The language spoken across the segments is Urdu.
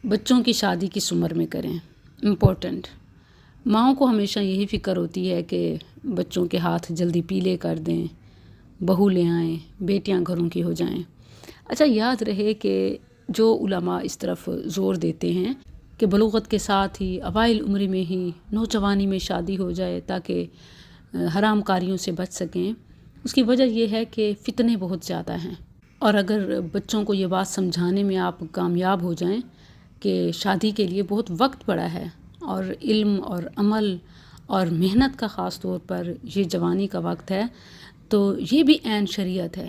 بچوں کی شادی کس عمر میں کریں؟ امپورٹنٹ۔ ماؤں کو ہمیشہ یہی فکر ہوتی ہے کہ بچوں کے ہاتھ جلدی پیلے کر دیں، بہو لے آئیں، بیٹیاں گھروں کی ہو جائیں۔ اچھا، یاد رہے کہ جو علماء اس طرف زور دیتے ہیں کہ بلوغت کے ساتھ ہی اوائل عمر میں ہی نوجوانی میں شادی ہو جائے تاکہ حرام کاریوں سے بچ سکیں، اس کی وجہ یہ ہے کہ فتنے بہت زیادہ ہیں، اور اگر بچوں کو یہ بات سمجھانے میں آپ کامیاب ہو جائیں کہ شادی کے لیے بہت وقت پڑا ہے، اور علم اور عمل اور محنت کا خاص طور پر یہ جوانی کا وقت ہے، تو یہ بھی عین شریعت ہے۔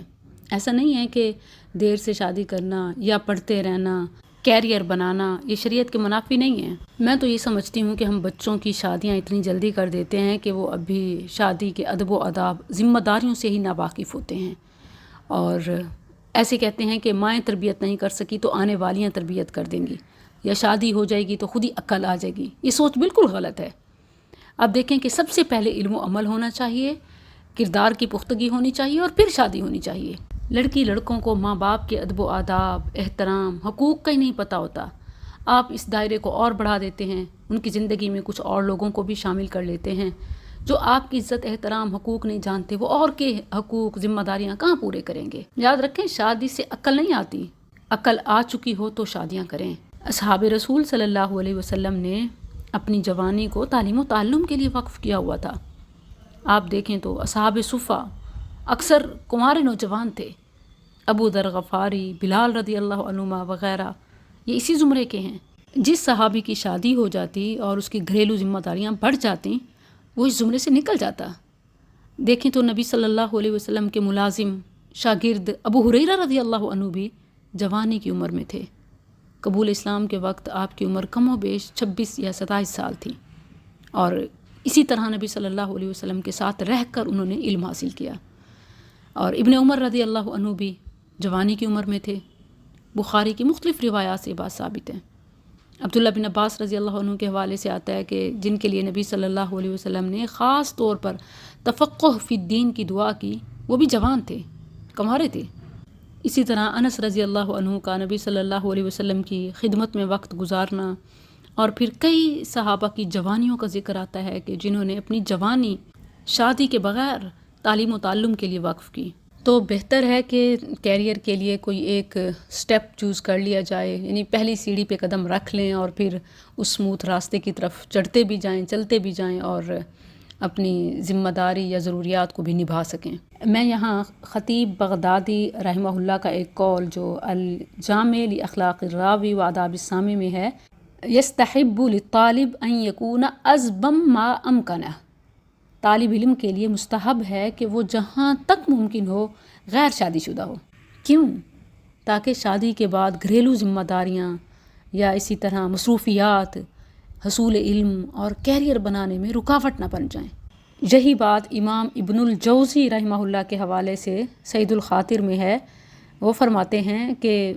ایسا نہیں ہے کہ دیر سے شادی کرنا یا پڑھتے رہنا، کیریئر بنانا یہ شریعت کے منافی نہیں ہے۔ میں تو یہ سمجھتی ہوں کہ ہم بچوں کی شادیاں اتنی جلدی کر دیتے ہیں کہ وہ ابھی شادی کے ادب و آداب، ذمہ داریوں سے ہی ناواقف ہوتے ہیں، اور ایسے کہتے ہیں کہ مائیں تربیت نہیں کر سکی تو آنے والیاں تربیت کر دیں گی، یا شادی ہو جائے گی تو خود ہی عقل آ جائے گی۔ یہ سوچ بالکل غلط ہے۔ اب دیکھیں کہ سب سے پہلے علم و عمل ہونا چاہیے، کردار کی پختگی ہونی چاہیے، اور پھر شادی ہونی چاہیے۔ لڑکی لڑکوں کو ماں باپ کے ادب و آداب، احترام، حقوق کا ہی نہیں پتہ ہوتا۔ آپ اس دائرے کو اور بڑھا دیتے ہیں، ان کی زندگی میں کچھ اور لوگوں کو بھی شامل کر لیتے ہیں جو آپ کی عزت، احترام، حقوق نہیں جانتے، وہ اور کے حقوق، ذمہ داریاں کہاں پورے کریں گے؟ یاد رکھیں، شادی سے عقل نہیں آتی، عقل آ چکی ہو تو شادیاں کریں۔ اصحاب رسول صلی اللہ علیہ وسلم نے اپنی جوانی کو تعلیم و تعلم کے لیے وقف کیا ہوا تھا۔ آپ دیکھیں تو اصحاب صفہ اکثر کنوارے نوجوان تھے۔ ابو ذر غفاری، بلال رضی اللہ عنہما وغیرہ یہ اسی زمرے کے ہیں۔ جس صحابی کی شادی ہو جاتی اور اس کی گھریلو ذمہ داریاں بڑھ جاتی، وہ اس زمرے سے نکل جاتا۔ دیکھیں تو نبی صلی اللہ علیہ وسلم کے ملازم شاگرد ابو ہریرہ رضی اللہ عنہ بھی جوانی کی عمر میں تھے۔ قبول اسلام کے وقت آپ کی عمر کم و بیش 26 یا 27 سال تھی، اور اسی طرح نبی صلی اللہ علیہ وسلم کے ساتھ رہ کر انہوں نے علم حاصل کیا۔ اور ابن عمر رضی اللہ عنہ بھی جوانی کی عمر میں تھے۔ بخاری کی مختلف روایات سے بات ثابت ہے۔ عبداللہ بن عباس رضی اللہ عنہ کے حوالے سے آتا ہے کہ جن کے لیے نبی صلی اللہ علیہ وسلم نے خاص طور پر تفقہ فی الدین کی دعا کی، وہ بھی جوان تھے، کنوارے تھے۔ اسی طرح انس رضی اللہ عنہ کا نبی صلی اللہ علیہ وسلم کی خدمت میں وقت گزارنا، اور پھر کئی صحابہ کی جوانیوں کا ذکر آتا ہے کہ جنہوں نے اپنی جوانی شادی کے بغیر تعلیم و تعلم کے لیے وقف کی۔ تو بہتر ہے کہ کیریئر کے لیے کوئی ایک سٹیپ چوز کر لیا جائے، یعنی پہلی سیڑھی پہ قدم رکھ لیں اور پھر اس اسموتھ راستے کی طرف چڑھتے بھی جائیں، چلتے بھی جائیں، اور اپنی ذمہ داری یا ضروریات کو بھی نبھا سکیں۔ میں یہاں خطیب بغدادی رحمہ اللہ کا ایک قول جو الجامع لاخلاق الراوی و آداب السامع میں ہے، یستحب للطالب ان یکون اصبم ما امکنہ، طالب علم کے لیے مستحب ہے کہ وہ جہاں تک ممکن ہو غیر شادی شدہ ہو۔ کیوں؟ تاکہ شادی کے بعد گھریلو ذمہ داریاں یا اسی طرح مصروفیات حصول علم اور کیریئر بنانے میں رکاوٹ نہ بن جائیں۔ یہی بات امام ابن الجوزی رحمہ اللہ کے حوالے سے سید الخاطر میں ہے۔ وہ فرماتے ہیں کہ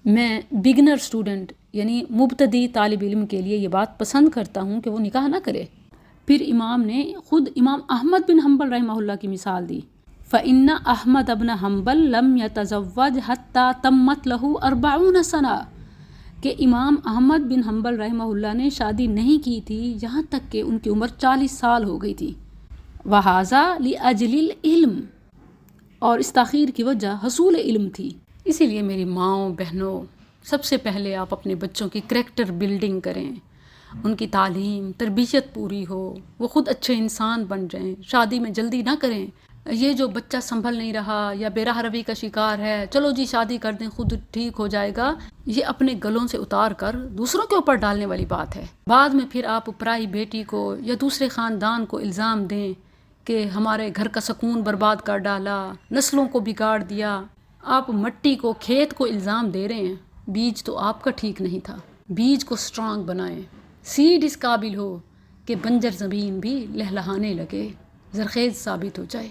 میں بگنر اسٹوڈنٹ یعنی مبتدی طالب علم کے لیے یہ بات پسند کرتا ہوں کہ وہ نکاح نہ کرے۔ پھر امام نے خود امام احمد بن حنبل رحمہ اللہ کی مثال دی، فَإِنَّ أَحْمَدَ بْنَ حنبل لَمْ يَتَزَوَّجْ حَتَّى تَمَّتْ لَهُ 40 سَنَةً، کہ امام احمد بن حنبل رحمہ اللہ نے شادی نہیں کی تھی یہاں تک کہ ان کی عمر 40 سال ہو گئی تھی۔ وَهَذَا لِأَجْلِ الْعِلْمِ، اور اس تاخیر کی وجہ حصول علم تھی۔ اسی لیے میری ماؤں، بہنوں، سب سے پہلے آپ اپنے بچوں کی کریکٹر بلڈنگ کریں، ان کی تعلیم، تربیت پوری ہو، وہ خود اچھے انسان بن جائیں، شادی میں جلدی نہ کریں۔ یہ جو بچہ سنبھل نہیں رہا یا بے راہ روی کا شکار ہے، چلو جی شادی کر دیں خود ٹھیک ہو جائے گا، یہ اپنے گلوں سے اتار کر دوسروں کے اوپر ڈالنے والی بات ہے۔ بعد میں پھر آپ پرائی بیٹی کو یا دوسرے خاندان کو الزام دیں کہ ہمارے گھر کا سکون برباد کر ڈالا، نسلوں کو بگاڑ دیا۔ آپ مٹی کو، کھیت کو الزام دے رہے ہیں، بیج تو آپ کا ٹھیک نہیں تھا۔ بیج کو سٹرانگ بنائیں، سیڈ اس قابل ہو کہ بنجر زمین بھی لہلہانے لگے، زرخیز ثابت ہو جائے۔